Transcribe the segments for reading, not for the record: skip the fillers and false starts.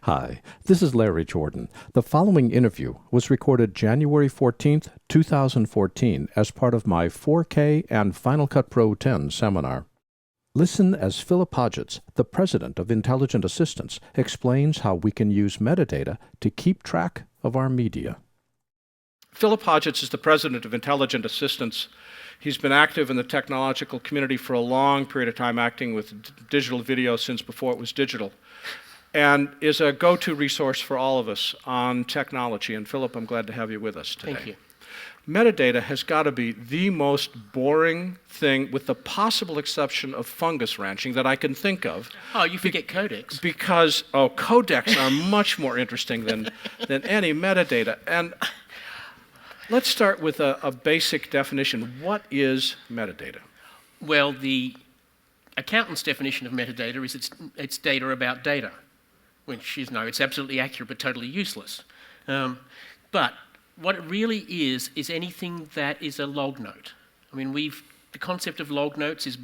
Hi, this is Larry Jordan. The following interview was recorded January 14th, 2014 as part of my 4K and Final Cut Pro 10 seminar. Listen as Philip Hodgetts, the president of Intelligent Assistants, explains how we can use metadata to keep track of our media. Philip Hodgetts is the president of Intelligent Assistants. He's been active in the technological community for a long period of time, acting with digital video since before it was digital, and is a go-to resource for all of us on technology. And Philip, I'm glad to have you with us today. Thank you. Metadata has got to be the most boring thing, with the possible exception of fungus ranching, that I can think of. Oh, you forget codecs. Because, codecs are much more interesting than any metadata. And let's start with a basic definition. What is metadata? Well, the accountant's definition of metadata is it's data about data, which is, no, it's absolutely accurate but totally useless. But what it really is anything that is a log note. I mean, the concept of log notes is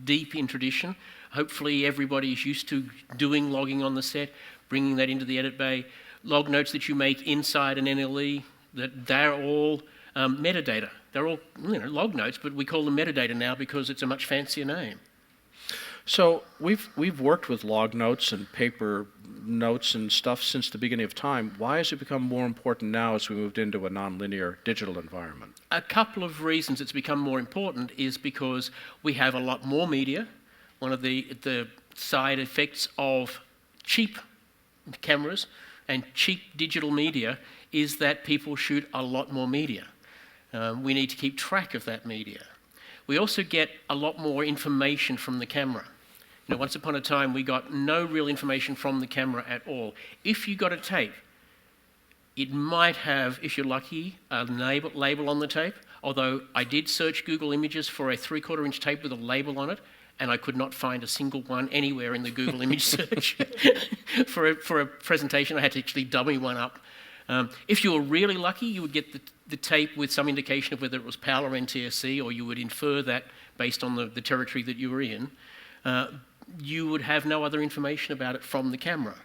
deep in tradition. Hopefully everybody is used to doing logging on the set, bringing that into the edit bay. Log notes that you make inside an NLE, they're all metadata. They're all log notes, but we call them metadata now because it's a much fancier name. So we've worked with log notes and paper notes and stuff since the beginning of time. Why has it become more important now as we moved into a nonlinear digital environment? A couple of reasons it's become more important is because we have a lot more media. One of the side effects of cheap cameras and cheap digital media is that people shoot a lot more media. We need to keep track of that media. We also get a lot more information from the camera. Once upon a time, we got no real information from the camera at all. If you got a tape, it might have, if you're lucky, a label on the tape, although I did search Google Images for a 3/4-inch tape with a label on it, and I could not find a single one anywhere in the Google image search. For a presentation, I had to actually dummy one up. If you were really lucky, you would get the tape with some indication of whether it was PAL or NTSC, or you would infer that based on the territory that you were in. You would have no other information about it from the camera.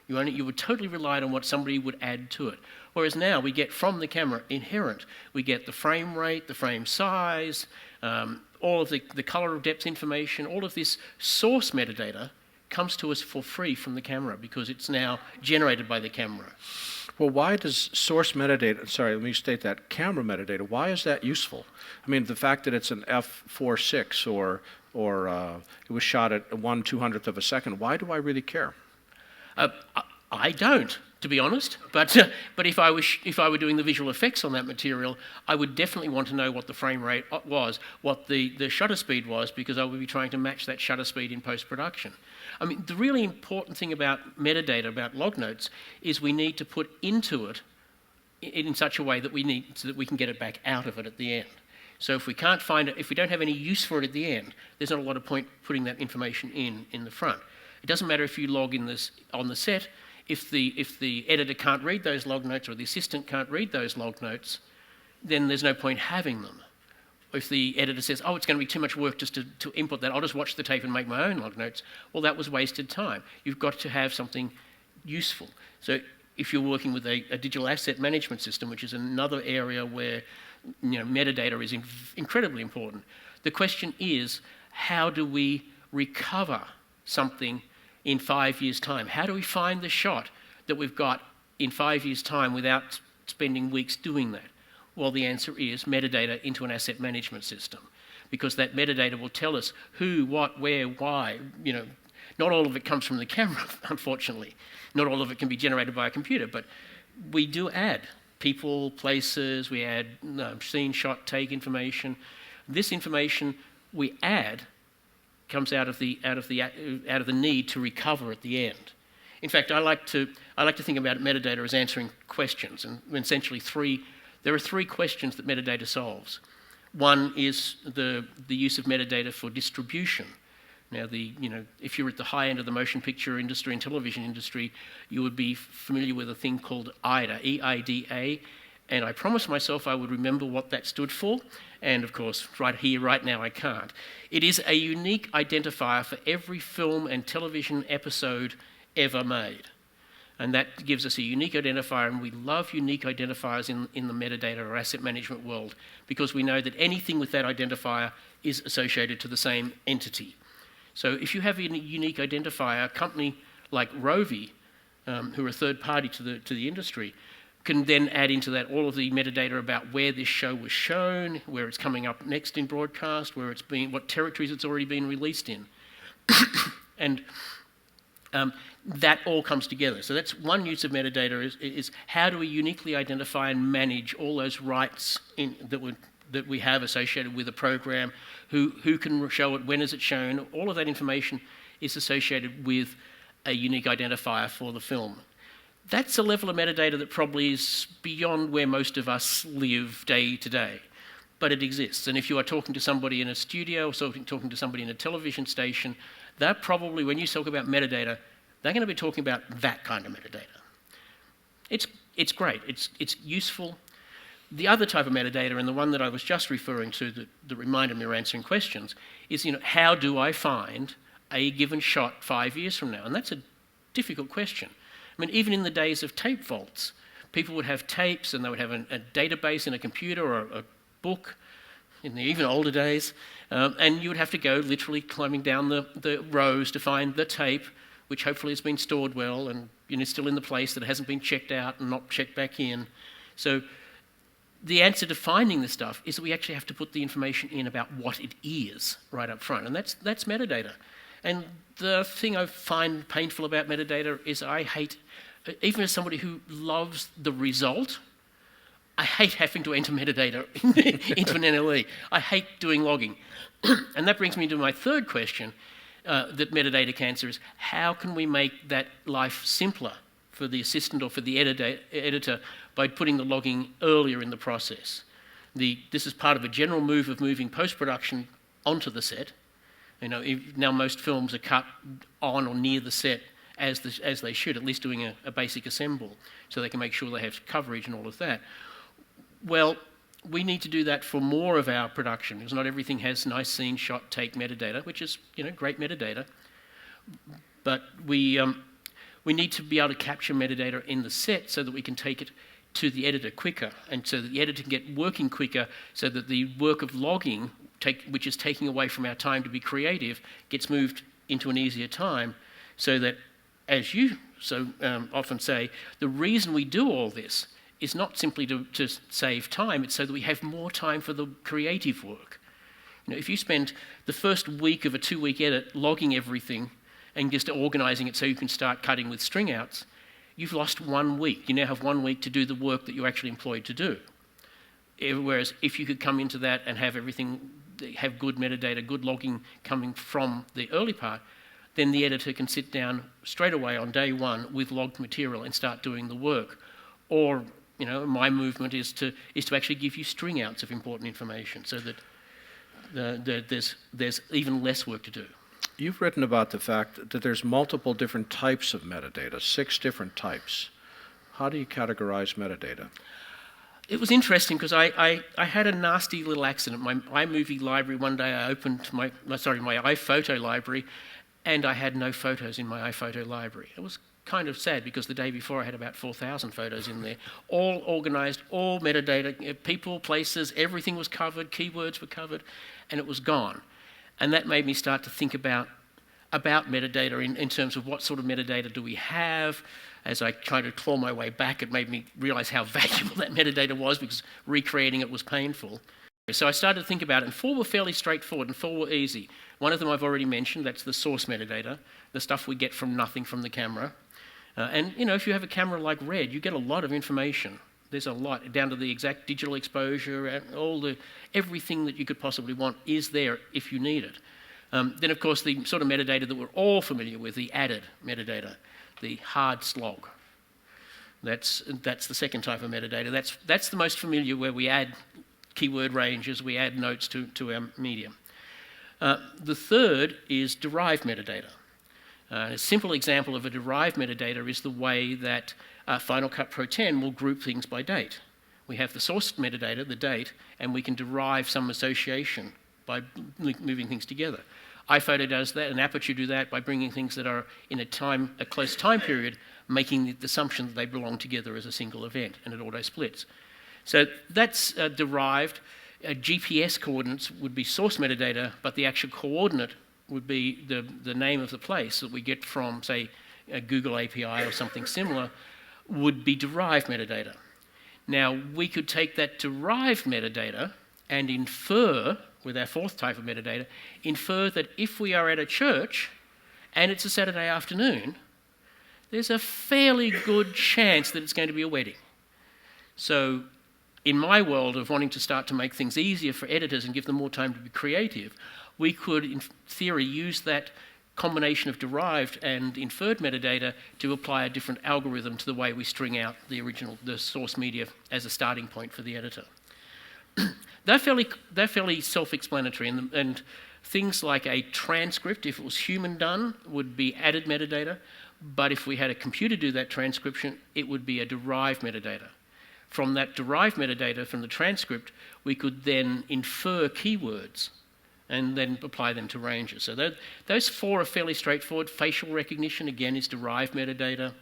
You would totally rely on what somebody would add to it. Whereas now we get from the camera inherent. We get the frame rate, the frame size, all of the color of depth information, all of this source metadata comes to us for free from the camera because it's now generated by the camera. Well, why does source metadata, let me state that, camera metadata, why is that useful? I mean, the fact that it's an f4.6 or it was shot at 1/200th of a second, why do I really care? I don't, to be honest. But if I were doing the visual effects on that material, I would definitely want to know what the frame rate was, what the shutter speed was, because I would be trying to match that shutter speed in post-production. I mean, the really important thing about metadata, about log notes, is we need to put into it in such a way that so that we can get it back out of it at the end. So if we can't find it, if we don't have any use for it at the end, there's not a lot of point putting that information in the front. It doesn't matter if you log in this on the set. If the editor can't read those log notes or the assistant can't read those log notes, then there's no point having them. If the editor says, oh, it's going to be too much work just to input that, I'll just watch the tape and make my own log notes, well, that was wasted time. You've got to have something useful. So if you're working with a digital asset management system, which is another area where metadata is incredibly important, the question is, how do we recover something in 5 years' time? How do we find the shot that we've got in 5 years' time without spending weeks doing that? Well, the answer is metadata into an asset management system, because that metadata will tell us who, what, where, why. Not all of it comes from the camera, unfortunately. Not all of it can be generated by a computer, but we do add people, places, we add scene, shot, take information. This information we add comes out of the need to recover at the end. In fact, I like to think about metadata as answering questions, and essentially there are three questions that metadata solves. One is the use of metadata for distribution. Now, if you're at the high end of the motion picture industry and television industry, you would be familiar with a thing called EIDA, E-I-D-A, and I promised myself I would remember what that stood for, and of course, right here, right now, I can't. It is a unique identifier for every film and television episode ever made. And that gives us a unique identifier, and we love unique identifiers in the metadata or asset management world because we know that anything with that identifier is associated to the same entity. So if you have a unique identifier, a company like Rovi, who are a third party to the industry, can then add into that all of the metadata about where this show was shown, where it's coming up next in broadcast, where it's been, what territories it's already been released in. And that all comes together. So that's one use of metadata is how do we uniquely identify and manage all those rights that we have associated with a program, who can show it, when is it shown, all of that information is associated with a unique identifier for the film. That's a level of metadata that probably is beyond where most of us live day to day, but it exists. And if you are talking to somebody in a studio or talking to somebody in a television station, they're probably, when you talk about metadata, they're going to be talking about that kind of metadata. It's great, it's useful. The other type of metadata, and the one that I was just referring to that reminded me of answering questions, is how do I find a given shot 5 years from now? And that's a difficult question. I mean, even in the days of tape vaults, people would have tapes and they would have a database in a computer or a book in the even older days, and you would have to go literally climbing down the rows to find the tape, which hopefully has been stored well and is still in the place that it hasn't been checked out and not checked back in. So the answer to finding this stuff is that we actually have to put the information in about what it is right up front, and that's metadata. And the thing I find painful about metadata is I hate, even as somebody who loves the result, I hate having to enter metadata into an NLE. I hate doing logging. And that brings me to my third question that metadata can answer is, how can we make that life simpler for the assistant or for the editor by putting the logging earlier in the process? This is part of a general move of moving post-production onto the set. Now most films are cut on or near the set as they should, at least doing a basic assemble, so they can make sure they have coverage and all of that. Well, we need to do that for more of our production, because not everything has nice scene, shot, take metadata, which is great metadata. But we need to be able to capture metadata in the set so that we can take it to the editor quicker, and so that the editor can get working quicker, so that the work of logging, which is taking away from our time to be creative, gets moved into an easier time, so that, as you so often say, the reason we do all this is not simply to save time, it's so that we have more time for the creative work. If you spend the first week of a 2-week edit logging everything and just organising it so you can start cutting with string outs, you've lost 1 week. You now have 1 week to do the work that you're actually employed to do. Whereas if you could come into that and have everything, have good metadata, good logging coming from the early part, then the editor can sit down straight away on day one with logged material and start doing the work. Or, my movement is to actually give you string outs of important information so that there's even less work to do. You've written about the fact that there's multiple different types of metadata, 6 different types. How do you categorize metadata? It was interesting because I had a nasty little accident. My iMovie library, one day I opened my iPhoto library, and I had no photos in my iPhoto library. It was kind of sad because the day before I had about 4,000 photos in there, all organised, all metadata, people, places, everything was covered, keywords were covered, and it was gone. And that made me start to think about metadata in terms of what sort of metadata do we have. As I tried to claw my way back, it made me realise how valuable that metadata was, because recreating it was painful. So I started to think about it, and 4 were fairly straightforward and 4 were easy. One of them I've already mentioned, that's the source metadata, the stuff we get from nothing from the camera. And if you have a camera like Red, you get a lot of information. There's a lot, down to the exact digital exposure, and everything that you could possibly want is there if you need it. Then, of course, the sort of metadata that we're all familiar with, the added metadata, the hard slog. That's the second type of metadata. That's the most familiar, where we add keyword ranges, we add notes to our medium. The third is derived metadata. A simple example of a derived metadata is the way that Final Cut Pro X will group things by date. We have the source metadata, the date, and we can derive some association by moving things together. iPhoto does that, and Aperture do that by bringing things that are in a close time period, making the assumption that they belong together as a single event, and it auto-splits. So that's derived. GPS coordinates would be source metadata, but the actual coordinate would be the name of the place that we get from, say, a Google API or something similar, would be derived metadata. Now, we could take that derived metadata and infer, with our fourth type of metadata, infer that if we are at a church and it's a Saturday afternoon, there's a fairly good chance that it's going to be a wedding. So in my world of wanting to start to make things easier for editors and give them more time to be creative, we could, in theory, use that combination of derived and inferred metadata to apply a different algorithm to the way we string out the source media as a starting point for the editor. They're fairly self-explanatory, and things like a transcript, if it was human done, would be added metadata, but if we had a computer do that transcription, it would be a derived metadata. From that derived metadata from the transcript, we could then infer keywords and then apply them to ranges. So those four are fairly straightforward. Facial recognition, again, is derived metadata.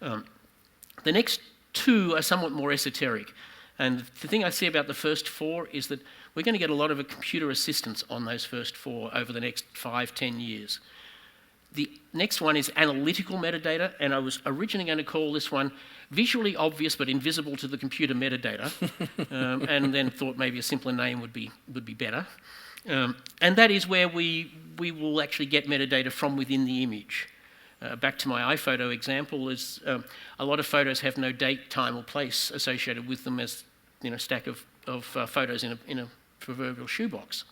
The next two are somewhat more esoteric. And the thing I see about the first four is that we're going to get a lot of computer assistance on those first four over the next 5-10 years. The next one is analytical metadata, and I was originally going to call this one visually obvious but invisible to the computer metadata, and then thought maybe a simpler name would be better. And that is where we will actually get metadata from within the image. Back to my iPhoto example, is a lot of photos have no date, time, or place associated with them as stack of photos in a proverbial shoebox.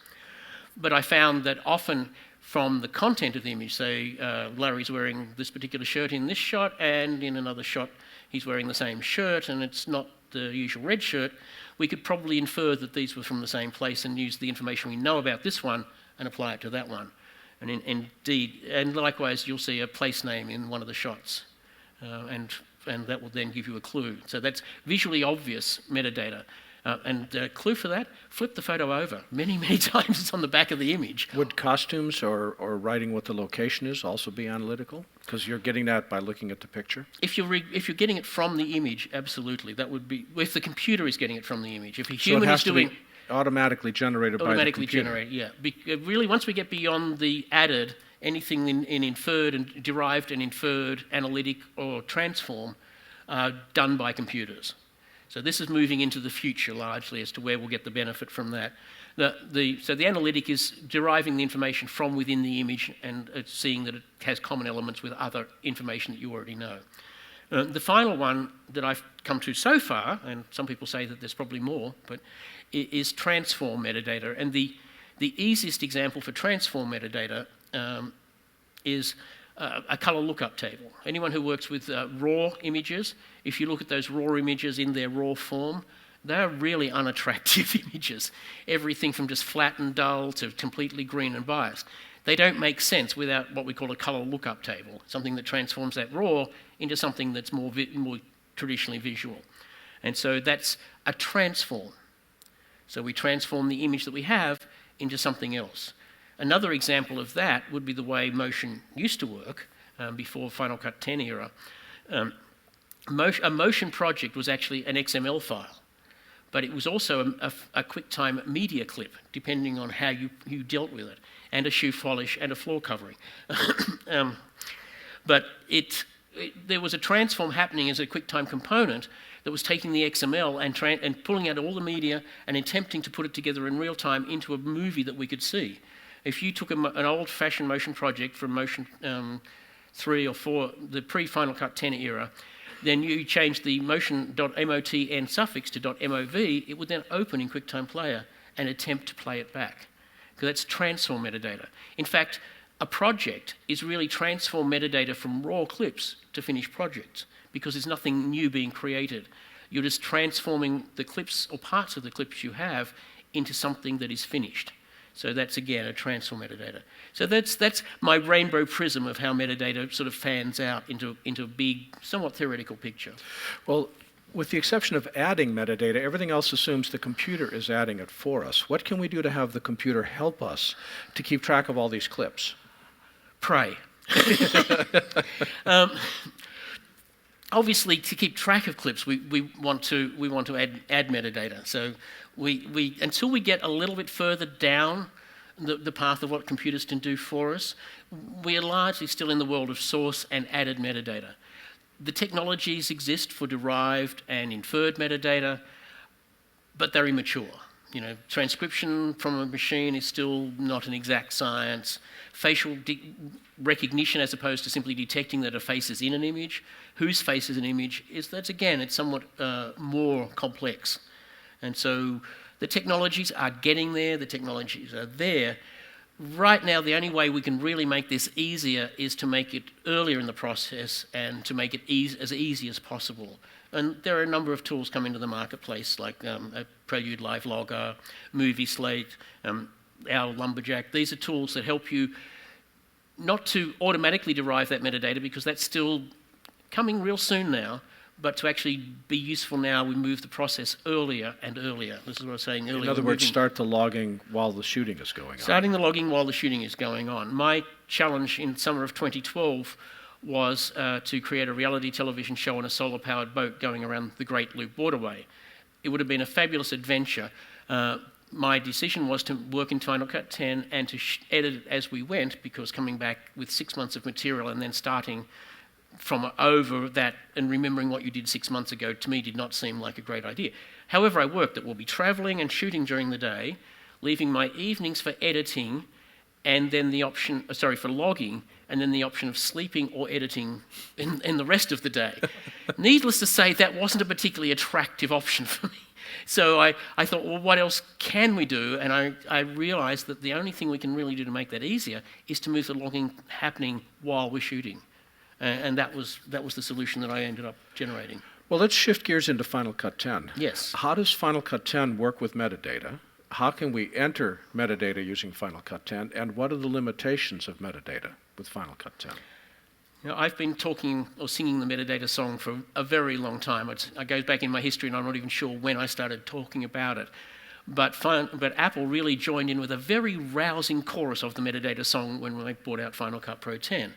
But I found that often from the content of the image, say Larry's wearing this particular shirt in this shot, and in another shot he's wearing the same shirt, and it's not the usual red shirt, we could probably infer that these were from the same place and use the information we know about this one and apply it to that one. And indeed, and likewise, you'll see a place name in one of the shots, and that will then give you a clue. So that's visually obvious metadata. And the clue for that, flip the photo over. Many, many times it's on the back of the image. Would costumes or writing what the location is also be analytical? Because you're getting that by looking at the picture? If you're getting it from the image, absolutely. That would be, if the computer is getting it from the image. If a human is doing... automatically generated by the computer. Automatically generated, yeah. Really, once we get beyond the added, anything in inferred and derived and inferred, analytic or transform, are done by computers. So this is moving into the future largely as to where we'll get the benefit from that. So the analytic is deriving the information from within the image and seeing that it has common elements with other information that you already know. The final one that I've come to so far, and some people say that there's probably more, but is transform metadata. And the easiest example for transform metadata is a colour lookup table. Anyone who works with raw images, if you look at those raw images in their raw form, they're really unattractive images. Everything from just flat and dull to completely green and biased. They don't make sense without what we call a colour lookup table, something that transforms that raw into something that's more traditionally visual. And so that's a transform. So we transform the image that we have into something else. Another example of that would be the way motion used to work before Final Cut 10 era. A motion project was actually an XML file, but it was also a QuickTime media clip, depending on how you dealt with it, and a shoe polish and a floor covering. But there was a transform happening as a QuickTime component that was taking the XML and pulling out all the media and attempting to put it together in real time into a movie that we could see. If you took an old-fashioned motion project from Motion 3 or 4, the pre-Final Cut 10 era, then you changed the motion.motn suffix to .mov, it would then open in QuickTime Player and attempt to play it back. Because that's transform metadata. In fact, a project is really transform metadata from raw clips to finished projects because there's nothing new being created. You're just transforming the clips or parts of the clips you have into something that is finished. So that's, again, a transform metadata. So that's my rainbow prism of how metadata sort of fans out into a big, somewhat theoretical picture. Well, With the exception of adding metadata, everything else assumes the computer is adding it for us. What can we do to have the computer help us to keep track of all these clips? Pray. Obviously, to keep track of clips, we want to add metadata. So we until we get a little bit further down the path of what computers can do for us, we are largely still in the world of source and added metadata. The technologies exist for derived and inferred metadata, but they're immature. You know, transcription from a machine is still not an exact science. Facial recognition, as opposed to simply detecting that a face is in an image, whose face is an image, it's somewhat more complex. And so the technologies are getting there, the technologies are there. Right now, the only way we can really make this easier is to make it earlier in the process and to make it as easy as possible. And there are a number of tools coming to the marketplace, like a Prelude Live Logger, Movie Slate, our Lumberjack. These are tools that help you not to automatically derive that metadata, because that's still coming real soon now, but to actually be useful now, we move the process earlier and earlier. This is what I was saying earlier. In other words, start the logging while the shooting is going on. Starting the logging while the shooting is going on. My challenge in summer of 2012 was to create a reality television show on a solar-powered boat going around the Great Loop Waterway. It would have been a fabulous adventure. My decision was to work in Final Cut 10 and to edit it as we went, because coming back with 6 months of material and then starting from over that and remembering what you did 6 months ago, to me, did not seem like a great idea. However, I worked. It will be travelling and shooting during the day, leaving my evenings for editing, and then the option, for logging, and then the option of sleeping or editing in the rest of the day. Needless to say, that wasn't a particularly attractive option for me. So I thought, well, what else can we do? And I realised that the only thing we can really do to make that easier is to move the logging happening while we're shooting. And that was the solution that I ended up generating. Well, let's shift gears into Final Cut 10. Yes. How does Final Cut 10 work with metadata? How can we enter metadata using Final Cut 10? And what are the limitations of metadata with Final Cut 10? You know, I've been talking or singing the metadata song for a very long time. It goes back in my history, and I'm not even sure when I started talking about it. But Apple really joined in with a very rousing chorus of the metadata song when they brought out Final Cut Pro 10.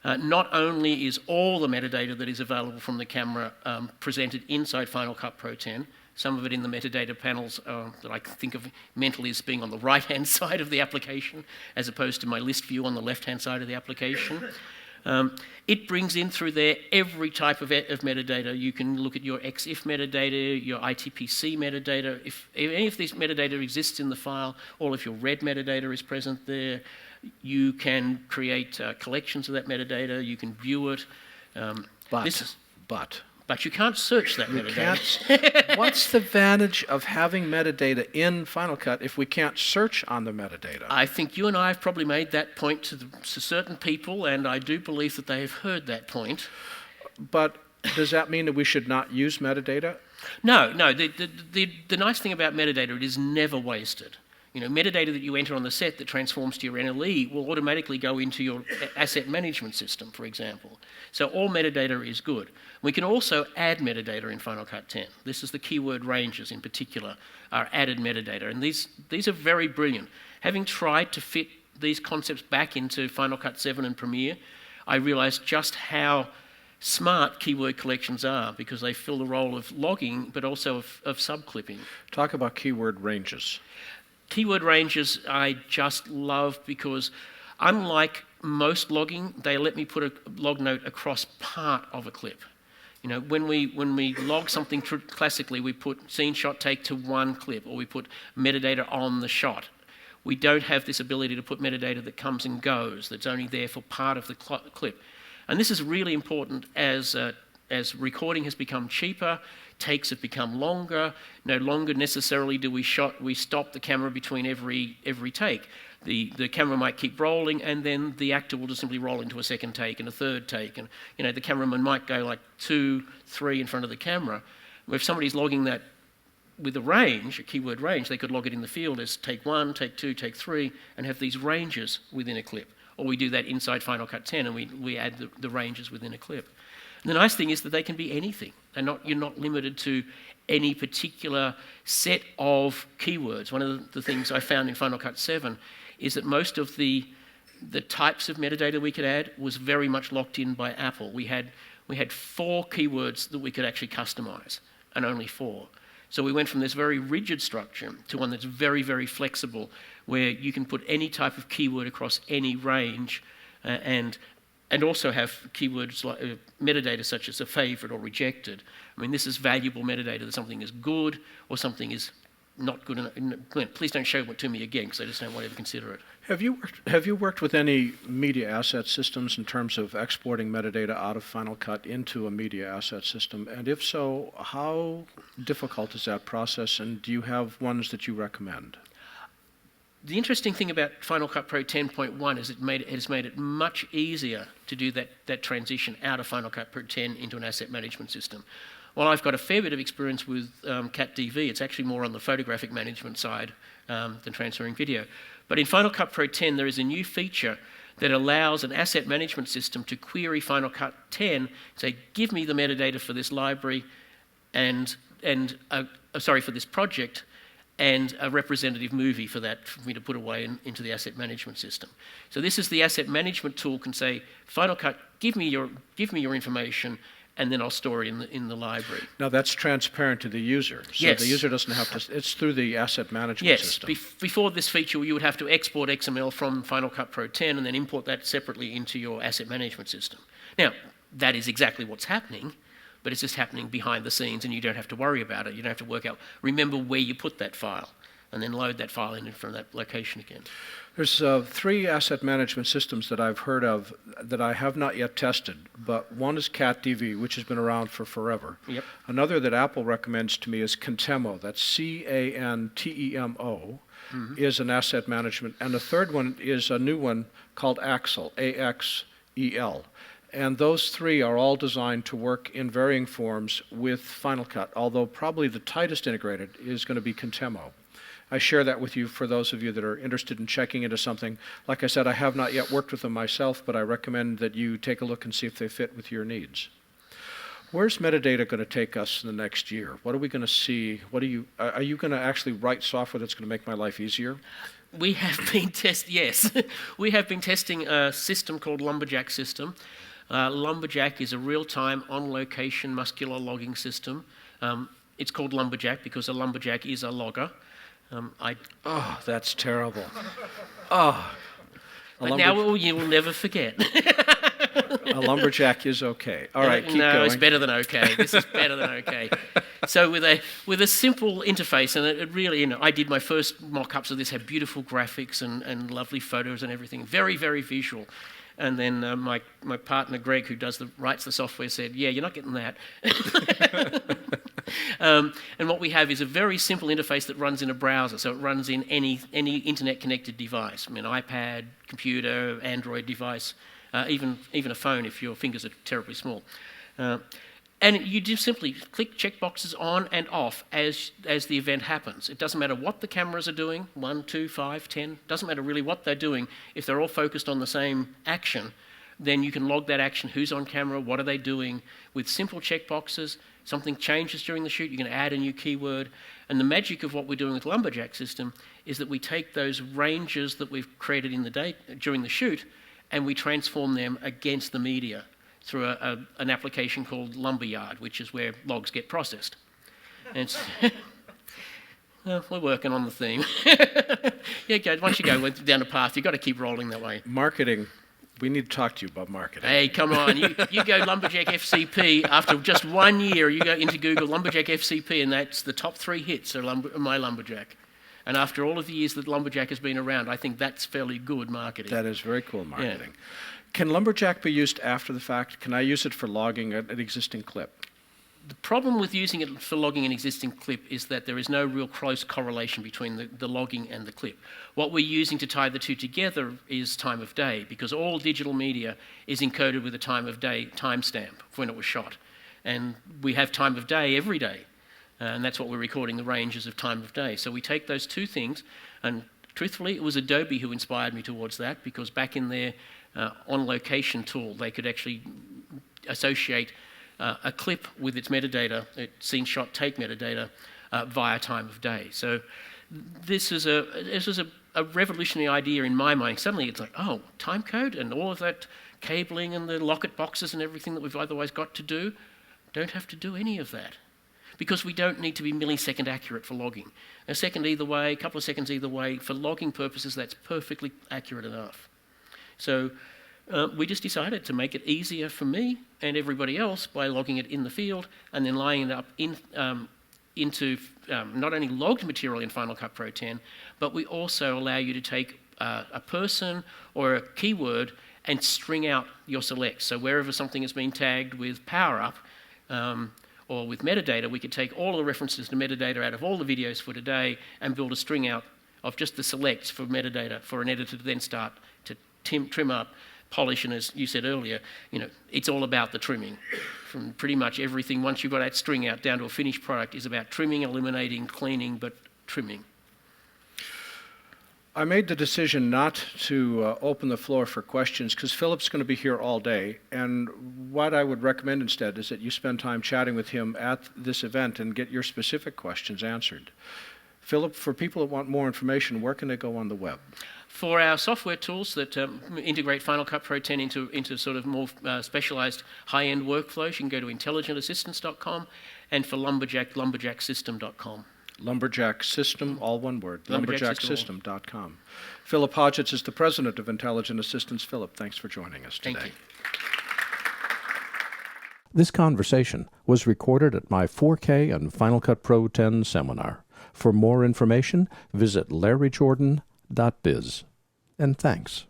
Not only is all the metadata that is available from the camera presented inside Final Cut Pro 10, some of it in the metadata panels that I think of mentally as being on the right-hand side of the application, as opposed to my list view on the left-hand side of the application. It brings in through there every type of metadata. You can look at your XIF metadata, your ITPC metadata. If any of this metadata exists in the file, all of your red metadata is present there. You can create collections of that metadata. You can view it. But you can't search that metadata. What's the advantage of having metadata in Final Cut if we can't search on the metadata? I think you and I have probably made that point to certain people, and I do believe that they have heard that point. But does that mean that we should not use metadata? No. The nice thing about metadata, it is never wasted. You know, metadata that you enter on the set that transforms to your NLE will automatically go into your asset management system, for example. So all metadata is good. We can also add metadata in Final Cut 10. This is the keyword ranges in particular, are added metadata. And these are very brilliant. Having tried to fit these concepts back into Final Cut 7 and Premiere, I realised just how smart keyword collections are, because they fill the role of logging but also of subclipping. Talk about keyword ranges. Keyword ranges I just love, because unlike most logging, they let me put a log note across part of a clip. You know, when we log something classically, we put scene shot take to one clip, or we put metadata on the shot. We don't have this ability to put metadata that comes and goes, that's only there for part of the clip. And this is really important as recording has become cheaper, takes have become longer. No longer necessarily do we stop the camera between every take. The camera might keep rolling, and then the actor will just simply roll into a second take and a third take, and you know, the cameraman might go like 2, 3 in front of the camera. If somebody's logging that with a range, a keyword range, they could log it in the field as take 1, take 2, take 3, and have these ranges within a clip. Or we do that inside Final Cut 10, and we add the ranges within a clip. And the nice thing is that they can be anything. You're not limited to any particular set of keywords. One of the things I found in Final Cut 7 is that most of the types of metadata we could add was very much locked in by Apple. We had 4 keywords that we could actually customize, and only 4. So we went from this very rigid structure to one that's very, very flexible, where you can put any type of keyword across any range, and also have keywords like metadata such as a favorite or rejected. I mean, this is valuable metadata that something is good or something is not good enough. Please don't show it to me again, because I just don't want to ever consider it. Have you worked with any media asset systems in terms of exporting metadata out of Final Cut into a media asset system? And if so, how difficult is that process, and do you have ones that you recommend? The interesting thing about Final Cut Pro 10.1 is it has made it much easier to do that transition out of Final Cut Pro 10 into an asset management system. While I've got a fair bit of experience with CatDV, it's actually more on the photographic management side than transferring video. But in Final Cut Pro 10, there is a new feature that allows an asset management system to query Final Cut 10, say, give me the metadata for this library for this project, and a representative movie for me to put away into the asset management system. So this is the asset management tool can say, Final Cut, give me your information, and then I'll store it in the library. Now that's transparent to the user, so yes. The user doesn't have to. It's through the asset management system. Yes. Before this feature, you would have to export XML from Final Cut Pro 10 and then import that separately into your asset management system. Now that is exactly what's happening, but it's just happening behind the scenes, and you don't have to worry about it. You don't have to remember where you put that file, and then load that file in from that location again. There's 3 asset management systems that I've heard of that I have not yet tested, but one is CatDV, which has been around for forever. Yep. Another that Apple recommends to me is Contemo, that's Cantemo, is an asset management. And the third one is a new one called Axel, Axel. And those 3 are all designed to work in varying forms with Final Cut, although probably the tightest integrated is going to be Contemo. I share that with you for those of you that are interested in checking into something. Like I said, I have not yet worked with them myself, but I recommend that you take a look and see if they fit with your needs. Where's metadata going to take us in the next year? What are we going to see? Are you going to actually write software that's going to make my life easier? We have been we have been testing a system called Lumberjack system. Lumberjack is a real-time, on-location muscular logging system. It's called Lumberjack because a lumberjack is a logger. Oh, that's terrible. Oh. But now you will never forget. A lumberjack is okay. All right, keep going. No, it's better than okay. This is better than okay. So with a simple interface, and it really, I did my first mock-ups of this, had beautiful graphics and lovely photos and everything, very, very visual. And then my partner Greg, who writes the software, said, "Yeah, you're not getting that." And what we have is a very simple interface that runs in a browser, so it runs in any internet-connected device. I mean, iPad, computer, Android device, even a phone if your fingers are terribly small. And you just simply click checkboxes on and off as the event happens. It doesn't matter what the cameras are doing, 1, 2, 5, 10, doesn't matter really what they're doing. If they're all focused on the same action, then you can log that action, who's on camera, what are they doing, with simple checkboxes. Something changes during the shoot, you can add a new keyword. And the magic of what we're doing with Lumberjack system is that we take those ranges that we've created in the day during the shoot, and we transform them against the media through an application called Lumberyard, which is where logs get processed. And well, we're working on the theme. Once you go down a path, you've got to keep rolling that way. Marketing. We need to talk to you about marketing. Hey, come on. You go Lumberjack FCP, after just 1 year, you go into Google Lumberjack FCP, and that's the top 3 hits are my Lumberjack. And after all of the years that Lumberjack has been around, I think that's fairly good marketing. That is very cool marketing. Yeah. Can Lumberjack be used after the fact? Can I use it for logging an existing clip? The problem with using it for logging an existing clip is that there is no real close correlation between the logging and the clip. What we're using to tie the two together is time of day, because all digital media is encoded with a time of day timestamp when it was shot. And we have time of day every day, and that's what we're recording, the ranges of time of day. So we take those two things, and truthfully, it was Adobe who inspired me towards that, because back in their on-location tool, they could actually associate a clip with its metadata, its scene shot take metadata, via time of day. So this was a revolutionary idea in my mind. Suddenly it's like, oh, time code and all of that cabling and the locket boxes and everything that we've otherwise got to do, don't have to do any of that. Because we don't need to be millisecond accurate for logging. A second either way, a couple of seconds either way, for logging purposes, that's perfectly accurate enough. So we just decided to make it easier for me and everybody else by logging it in the field and then lining it up into not only logged material in Final Cut Pro 10, but we also allow you to take a person or a keyword and string out your selects. So wherever something has been tagged with power up, or with metadata, we could take all of the references to metadata out of all the videos for today and build a string out of just the selects for metadata for an editor to then start to trim up, polish, and as you said earlier, it's all about the trimming. From pretty much everything, once you've got that string out down to a finished product, is about trimming, eliminating, cleaning, but trimming. I made the decision not to open the floor for questions because Philip's going to be here all day, and what I would recommend instead is that you spend time chatting with him at this event and get your specific questions answered. Philip, for people that want more information, where can they go on the web? For our software tools that integrate Final Cut Pro 10 into sort of more specialized high-end workflows, you can go to intelligentassistance.com, and for Lumberjack, lumberjacksystem.com. Lumberjack System, all one word, lumberjacksystem.com. Philip Hodgetts is the president of Intelligent Assistance. Philip, thanks for joining us today. Thank you. This conversation was recorded at my 4K and Final Cut Pro 10 seminar. For more information, visit larryjordan.biz. And thanks.